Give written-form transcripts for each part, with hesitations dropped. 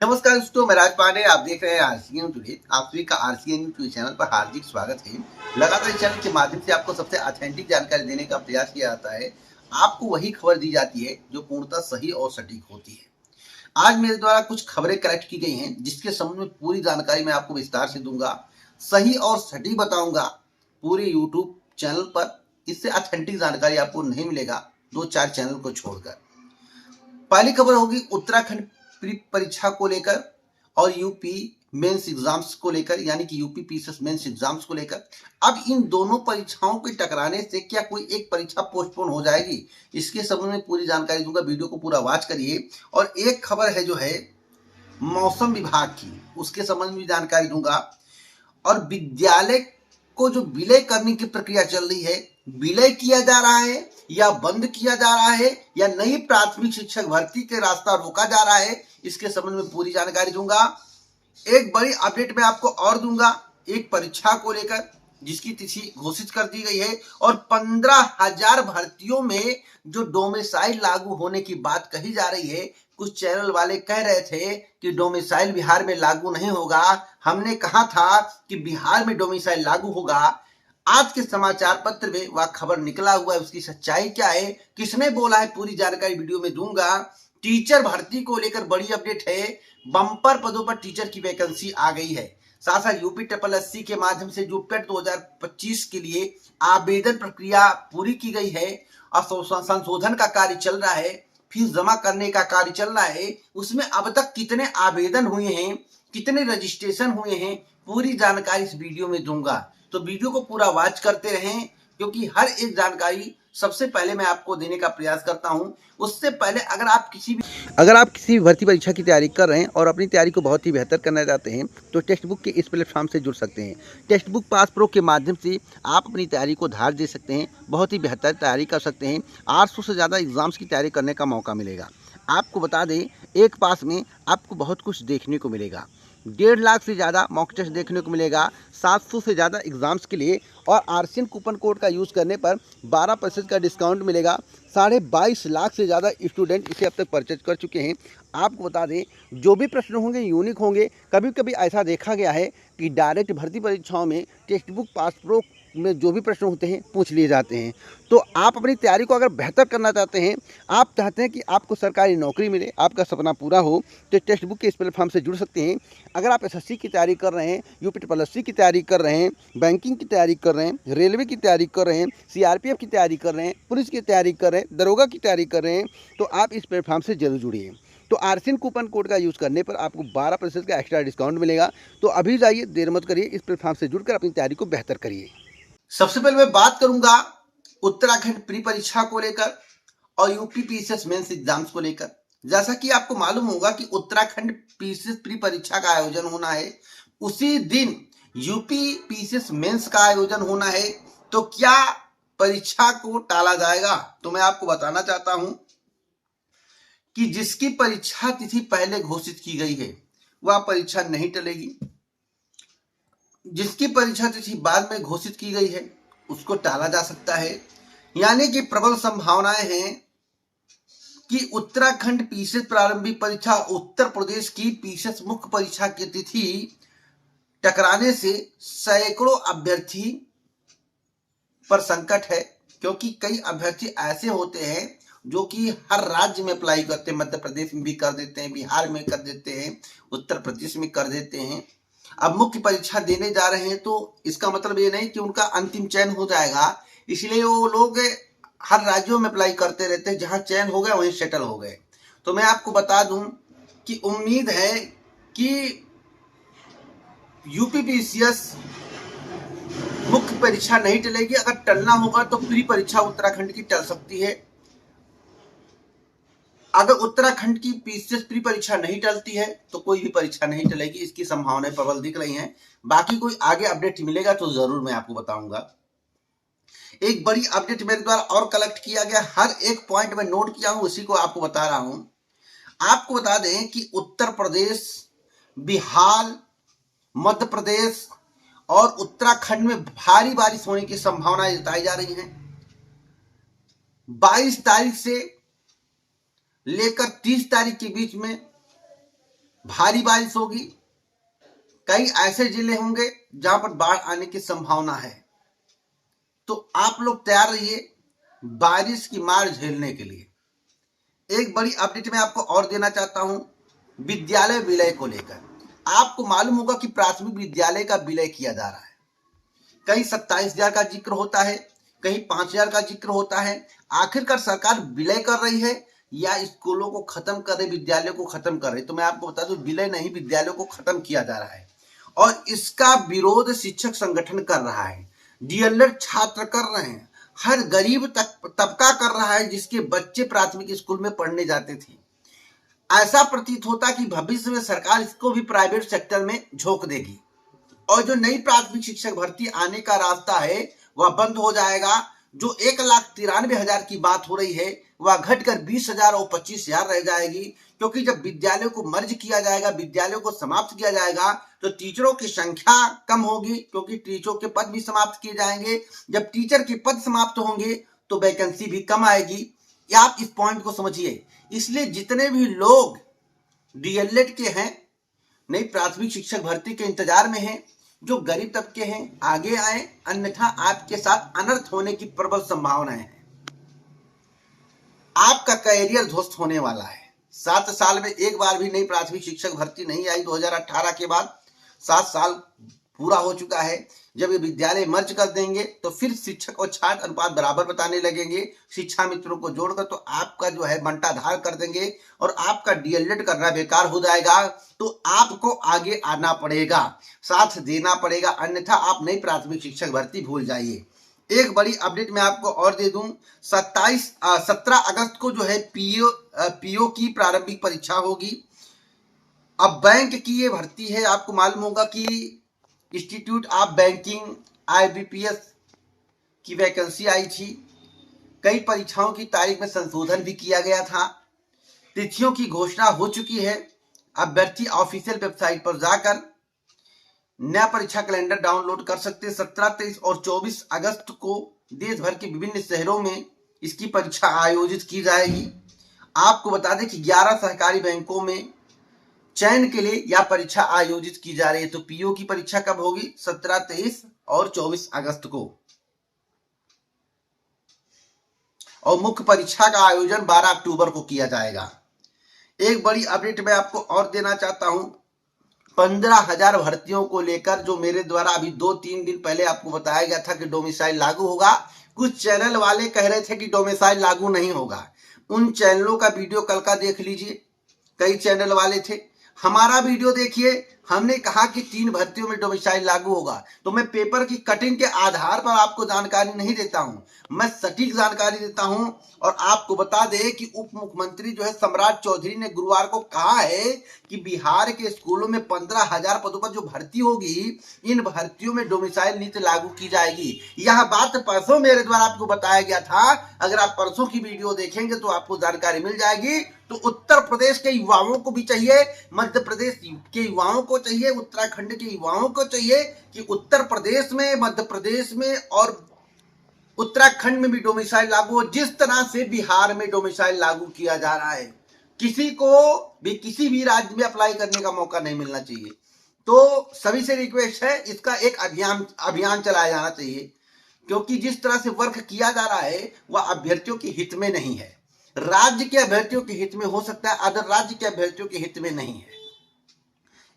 नमस्कार दोस्तों, मैं राज पांडे। आप देख रहे हैं आरसीएन टुडे। आप सभी का आरसीएन न्यूज चैनल पर हार्दिक स्वागत है। लगातार इस चैनल के माध्यम से आपको सबसे ऑथेंटिक जानकारी देने का प्रयास किया जाता है। आपको वही खबर दी जाती है जो पूर्णतः सही और सटीक होती है। आज मेरे द्वारा कुछ खबरें कलेक्ट की गई हैं, जिसके संबंध में पूरी जानकारी मैं आपको विस्तार से दूंगा, सही और सटीक बताऊंगा पूरे यूट्यूब चैनल पर। इससे ऑथेंटिक जानकारी आपको नहीं मिलेगा 2-4 चैनल को छोड़कर। पहली खबर होगी उत्तराखंड प्री परीक्षा को लेकर और यूपी मेंस एग्जाम्स को लेकर, यानी कि यूपी पीसीएस मेंस एग्जाम्स को लेकर। अब इन दोनों परीक्षाओं के टकराने से क्या कोई एक परीक्षा पोस्टपोन हो जाएगी, इसके संबंध में पूरी जानकारी दूंगा। वीडियो को पूरा वॉच करिए। और एक खबर है जो है मौसम विभाग की, उसके संबंध में जानकारी दूंगा। और विद्यालय को जो विलय करने की प्रक्रिया चल रही है, विलय किया जा रहा है या बंद किया जा रहा है या नई प्राथमिक शिक्षक भर्ती के रास्ता रोका जा रहा है, इसके संबंध में पूरी जानकारी दूंगा। एक बड़ी अपडेट मैं आपको और दूंगा एक परीक्षा को लेकर, जिसकी तिथि घोषित कर दी गई है। और 15,000 भर्तियों में जो डोमिसाइल लागू होने की बात कही जा रही है, कुछ चैनल वाले कह रहे थे कि डोमिसाइल बिहार में लागू नहीं होगा। हमने कहा था कि बिहार में डोमिसाइल लागू होगा। आज के समाचार पत्र में वह खबर निकला हुआ है, उसकी सच्चाई क्या है, किसने बोला है, पूरी जानकारी वीडियो में दूंगा। टीचर भर्ती को लेकर बड़ी अपडेट है। बम्पर पदों पर टीचर की वैकेंसी आ गई है। साथ साथ यूपी SSC के माध्यम से जो पेट 2025 के लिए आवेदन प्रक्रिया पूरी की गई है और संशोधन का कार्य चल रहा है, फीस जमा करने का कार्य चल रहा है। उसमें अब तक कितने आवेदन हुए हैं, कितने रजिस्ट्रेशन हुए हैं, पूरी जानकारी इस वीडियो में दूंगा। तो वीडियो को पूरा वॉच करते रहें, क्योंकि हर एक जानकारी सबसे पहले मैं आपको देने का प्रयास करता हूं। उससे पहले अगर आप किसी भी भर्ती परीक्षा की तैयारी कर रहे हैं और अपनी तैयारी को बहुत ही बेहतर करना चाहते हैं, तो टेक्स्ट बुक के इस प्लेटफॉर्म से जुड़ सकते हैं। टेक्स्ट बुक पास प्रो के माध्यम से आप अपनी तैयारी को धार दे सकते हैं, बहुत ही बेहतर तैयारी कर सकते हैं। 800 से ज़्यादा एग्जाम्स की तैयारी करने का मौका मिलेगा। आपको बता दें, एक पास में आपको बहुत कुछ देखने को मिलेगा। 1.5 लाख से ज़्यादा मॉक टेस्ट देखने को मिलेगा, 700 से ज़्यादा एग्ज़ाम्स के लिए। और आरसीएन कूपन कोड का यूज़ करने पर 12% का डिस्काउंट मिलेगा। 22.5 लाख से ज़्यादा स्टूडेंट इसे अब तक परचेज कर चुके हैं। आपको बता दें, जो भी प्रश्न होंगे यूनिक होंगे। कभी कभी ऐसा देखा गया है कि डायरेक्ट भर्ती परीक्षाओं में टेक्स्ट बुक पास प्रो में जो भी प्रश्न होते हैं पूछ लिए जाते हैं। तो आप अपनी तैयारी को अगर बेहतर करना चाहते हैं, आप चाहते हैं कि आपको सरकारी नौकरी मिले, आपका सपना पूरा हो, तो टेक्स्ट बुक के इस प्लेटफॉर्म से जुड़ सकते हैं। अगर आप SSC की तैयारी कर रहे हैं, यूपी SSC की तैयारी कर रहे हैं, बैंकिंग की तैयारी कर रहे हैं, रेलवे की तैयारी कर रहे हैं, CRPF की तैयारी कर रहे हैं, पुलिस की तैयारी कर रहे हैं, दरोगा की तैयारी कर रहे हैं, तो आप इस प्लेटफॉर्म से जरूर जुड़िए। तो आरसीएन कूपन कोड का यूज़ करने पर आपको 12% का एक्स्ट्रा डिस्काउंट मिलेगा। तो अभी जाइए, देर मत करिए, इस प्लेटफॉर्म से जुड़कर अपनी तैयारी को बेहतर करिए। सबसे पहले मैं बात करूंगा उत्तराखंड प्री परीक्षा को लेकर और यूपी पीसीएस मेंस एग्जाम्स को लेकर। जैसा कि आपको मालूम होगा कि उत्तराखंड पीसीएस प्री परीक्षा का आयोजन होना है, उसी दिन यूपी पीसीएस मेंस का आयोजन होना है। तो क्या परीक्षा को टाला जाएगा? तो मैं आपको बताना चाहता हूं कि जिसकी परीक्षा तिथि पहले घोषित की गई है वह परीक्षा नहीं टलेगी। जिसकी परीक्षा तिथि बाद में घोषित की गई है उसको टाला जा सकता है। यानी कि प्रबल संभावनाएं हैं कि उत्तराखंड पीसीएस प्रारंभिक परीक्षा, उत्तर प्रदेश की पीसीएस मुख्य परीक्षा की तिथि टकराने से सैकड़ों अभ्यर्थी पर संकट है। क्योंकि कई अभ्यर्थी ऐसे होते हैं जो कि हर राज्य में अप्लाई करते हैं, मध्य प्रदेश में भी कर देते हैं, बिहार में कर देते हैं, उत्तर प्रदेश में कर देते हैं। अब मुख्य परीक्षा देने जा रहे हैं, तो इसका मतलब ये नहीं कि उनका अंतिम चयन हो जाएगा। इसलिए वो लोग हर राज्यों में अप्लाई करते रहते हैं, जहां चयन हो गया वहीं सेटल हो गए। तो मैं आपको बता दूं कि उम्मीद है कि यूपी पीसीएस मुख्य परीक्षा नहीं टलेगी। अगर टलना होगा तो प्री परीक्षा उत्तराखंड की टल सकती है। अगर उत्तराखंड की पीसीएस प्री परीक्षा नहीं टलती है तो कोई भी परीक्षा नहीं टलेगी, इसकी संभावनाएं प्रबल दिख रही हैं। बाकी कोई आगे अपडेट मिलेगा तो जरूर मैं आपको बताऊंगा। एक बड़ी अपडेट मेरे द्वारा और कलेक्ट किया गया, हर एक पॉइंट में नोट किया हूं, उसी को आपको बता रहा हूं। आपको बता दें कि उत्तर प्रदेश, बिहार, मध्य प्रदेश और उत्तराखंड में भारी बारिश होने की संभावनाएं जताई जा रही हैं। 22 तारीख से लेकर 30 तारीख के बीच में भारी बारिश होगी, कई ऐसे जिले होंगे जहां पर बाढ़ आने की संभावना है। तो आप लोग तैयार रहिए बारिश की मार झेलने के लिए। एक बड़ी अपडेट मैं आपको और देना चाहता हूं विद्यालय विलय को लेकर। आपको मालूम होगा कि प्राथमिक विद्यालय का विलय किया जा रहा है। कहीं 27,000 का जिक्र होता है, कहीं 5,000 का जिक्र होता है। आखिरकार सरकार विलय कर रही है या स्कूलों को खत्म कर रही, विद्यालयों को खत्म कर रही? तो मैं आपको बता दूं विलय नहीं, विद्यालयों को खत्म किया जा रहा है और इसका विरोध शिक्षक संगठन कर रहा है, डीएलएड छात्र कर रहे हैं, हर गरीब तबका कर रहा है जिसके बच्चे प्राथमिक स्कूल में पढ़ने जाते थे। ऐसा प्रतीत होता कि भविष्य में सरकार इसको भी प्राइवेट सेक्टर में झोंक देगी और जो नई प्राथमिक शिक्षक भर्ती आने का रास्ता है वह बंद हो जाएगा। जो 1,93,000 की बात हो रही है वह घटकर 20,000 और 25,000 रह जाएगी, क्योंकि जब विद्यालयों को मर्ज किया जाएगा, विद्यालयों को समाप्त किया जाएगा तो टीचरों की संख्या कम होगी, क्योंकि टीचरों के पद भी समाप्त किए जाएंगे। जब टीचर के पद समाप्त होंगे तो वैकेंसी भी कम आएगी। या आप इस पॉइंट को समझिए। इसलिए जितने भी लोग डीएलएड के हैं, नई प्राथमिक शिक्षक भर्ती के इंतजार में हैं, जो गरीब तबके हैं आगे आए, अन्यथा आपके साथ अनर्थ होने की प्रबल संभावनाएं हैं। आपका करियर ध्वस्त होने वाला है। 7 साल में एक बार भी नई प्राथमिक शिक्षक भर्ती नहीं आई। 2018 के बाद 7 साल पूरा हो चुका है। जब ये विद्यालय मर्ज कर देंगे तो फिर शिक्षक और छात्र अनुपात बराबर बताने लगेंगे, शिक्षा मित्रों को जोड़कर, तो आपका जो है बंटाधार कर देंगे और आपका डीएलएड करना बेकार हो जाएगा। तो आपको आगे आना पड़ेगा, साथ देना पड़ेगा, अन्यथा आप नई प्राथमिक शिक्षक भर्ती भूल जाइए। एक बड़ी अपडेट मैं आपको और दे दूं, 17 अगस्त को जो है पीओ की प्रारंभिक परीक्षा होगी। अब बैंक की ये भर्ती है। आपको मालूम होगा कि इंस्टीट्यूट ऑफ बैंकिंग IBPS की वैकेंसी आई थी। कई परीक्षाओं की तारीख में संशोधन भी किया गया था। तिथियों की घोषणा हो चुकी है। अभ्यर्थी ऑफिशियल वेबसाइट पर जाकर नया परीक्षा कैलेंडर डाउनलोड कर सकते हैं। 17, 23 और 24 अगस्त को देश भर के विभिन्न शहरों में इसकी परीक्षा आयोजित की जाएगी। आपको बता दें कि 11 सहकारी बैंकों में चयन के लिए यह परीक्षा आयोजित की जा रही है। तो पीओ की परीक्षा कब होगी? 17, 23 और 24 अगस्त को। और मुख्य परीक्षा का आयोजन 12 अक्टूबर को किया जाएगा। एक बड़ी अपडेट मैं आपको और देना चाहता हूं, 15,000 भर्तियों को लेकर जो मेरे द्वारा अभी 2-3 दिन पहले आपको बताया गया था कि डोमिसाइल लागू होगा। कुछ चैनल वाले कह रहे थे कि डोमिसाइल लागू नहीं होगा। उन चैनलों का वीडियो कल का देख लीजिए। कई चैनल वाले थे, हमारा वीडियो देखिए। हमने कहा कि 3 भर्तियों में डोमिसाइल लागू होगा। तो मैं पेपर की कटिंग के आधार पर आपको जानकारी नहीं देता हूं, मैं सटीक जानकारी देता हूं। और आपको बता दें कि उप मुख्यमंत्री जो है सम्राट चौधरी ने गुरुवार को कहा है कि बिहार के स्कूलों में 15,000 पदों पर जो भर्ती होगी, इन भर्तियों में डोमिसाइल नीति लागू की जाएगी। यह बात परसों मेरे द्वारा आपको बताया गया था। अगर आप परसों की वीडियो देखेंगे तो आपको जानकारी मिल जाएगी। तो उत्तर प्रदेश के युवाओं को भी चाहिए, मध्य प्रदेश के युवाओं को चाहिए, उत्तराखंड के युवाओं को चाहिए कि उत्तर प्रदेश में, मध्य प्रदेश में और उत्तराखंड में भी डोमिसाइल लागू हो, जिस तरह से बिहार में डोमिसाइल लागू किया जा रहा है। किसी को भी किसी भी राज्य में अप्लाई करने का मौका नहीं मिलना चाहिए। तो सभी से रिक्वेस्ट है, इसका एक अभियान चलाया जाना चाहिए, क्योंकि जिस तरह से वर्क किया जा रहा है वह अभ्यर्थियों के हित में नहीं है। राज्य के अभ्यर्थियों के हित में हो सकता है, अदर राज्य के अभ्यर्थियों के हित में नहीं है।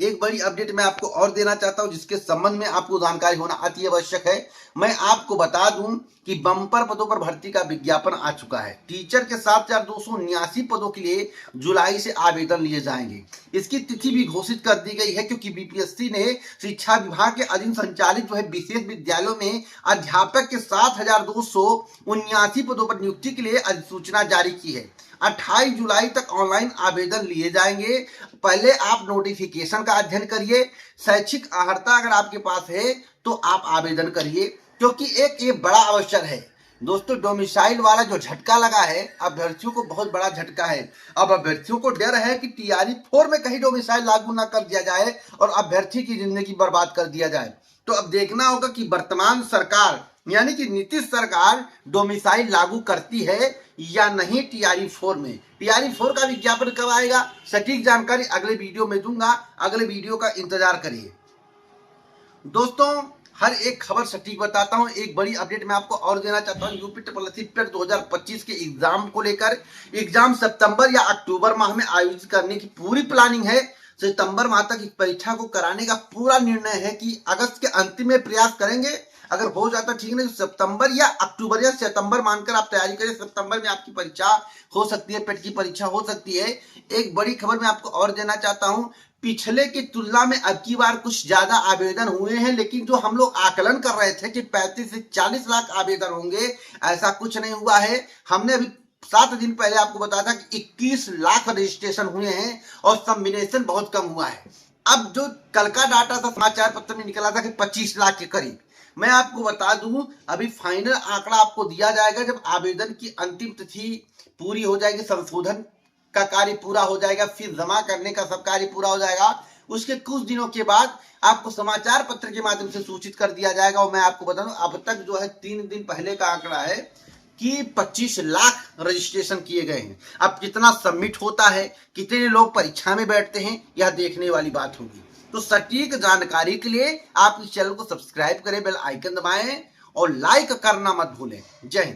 एक बड़ी अपडेट मैं आपको और देना चाहता हूं, जिसके संबंध में आपको जानकारी होना अति आवश्यक है। मैं आपको बता दूं कि बम्पर पदों पर भर्ती का विज्ञापन आ चुका है। टीचर के 7,279 पदों के लिए जुलाई से आवेदन लिए जाएंगे। इसकी तिथि भी घोषित कर दी गई है, क्योंकि बीपीएससी ने शिक्षा विभाग के अधीन संचालित जो है विशेष विद्यालयों में अध्यापक के 7,279 पदों पर नियुक्ति के लिए अधिसूचना जारी की है। 28 जुलाई तक ऑनलाइन आवेदन लिए जाएंगे। पहले आप नोटिफिकेशन का अध्ययन करिए। शैक्षिक अर्हता अगर आपके पास है तो आप आवेदन करिए, क्योंकि एक ये बड़ा अवसर है दोस्तों। डोमिसाइल वाला जो झटका लगा है, अभ्यर्थियों को बहुत बड़ा झटका है। अब अभ्यर्थियों को डर है कि टीआरई 4 में कहीं डोमिसाइल लागू ना कर दिया जाए और अभ्यर्थी की जिंदगी बर्बाद कर दिया जाए। तो अब देखना होगा कि वर्तमान सरकार यानी कि नीतीश सरकार डोमिसाइल लागू करती है या नहीं टीआरई 4 में। टीआरई 4 का विज्ञापन कब आएगा, सटीक जानकारी अगले वीडियो में दूंगा, अगले वीडियो का इंतजार करिए। दोस्तों हर एक खबर सटीक बताता हूं। एक बड़ी अपडेट मैं आपको और देना चाहता हूं। यूपी ट्रिपल 2025 के एग्जाम को लेकर, एग्जाम सितंबर या अक्टूबर माह में आयोजित करने की पूरी प्लानिंग है। सितंबर माह तक परीक्षा को कराने का पूरा निर्णय है कि अगस्त के अंतिम में प्रयास करेंगे। अगर हो जाता ठीक नहीं तो सितंबर या अक्टूबर या सितंबर मानकर आप तैयारी करें। सितंबर में आपकी परीक्षा हो सकती है, पेट की परीक्षा हो सकती है। एक बड़ी खबर मैं आपको और देना चाहता हूं। पिछले की तुलना में अब की बार कुछ ज्यादा आवेदन हुए हैं, लेकिन जो हम लोग आकलन कर रहे थे कि 35 से 40 लाख आवेदन होंगे, ऐसा कुछ नहीं हुआ है। हमने अभी 7 दिन पहले आपको बताया था कि 21 लाख रजिस्ट्रेशन हुए हैं और कॉम्बिनेशन बहुत कम हुआ है। अब जो कल का डाटा था समाचार पत्र में निकला था कि 25 लाख के करीब। मैं आपको बता दूं अभी फाइनल आंकड़ा आपको दिया जाएगा जब आवेदन की अंतिम तिथि पूरी हो जाएगी, संशोधन का कार्य पूरा हो जाएगा, फिर जमा करने का सब कार्य पूरा हो जाएगा। उसके कुछ दिनों के बाद आपको समाचार पत्र के माध्यम से सूचित कर दिया जाएगा। और मैं आपको बता दूं अब तक जो है 3 दिन पहले का आंकड़ा है कि 25 लाख रजिस्ट्रेशन किए गए हैं। अब कितना सबमिट होता है, कितने लोग परीक्षा में बैठते हैं, यह देखने वाली बात होगी। तो सटीक जानकारी के लिए आप इस चैनल को सब्सक्राइब करें, बेल आइकन दबाएं और लाइक करना मत भूलें। जय हिंद।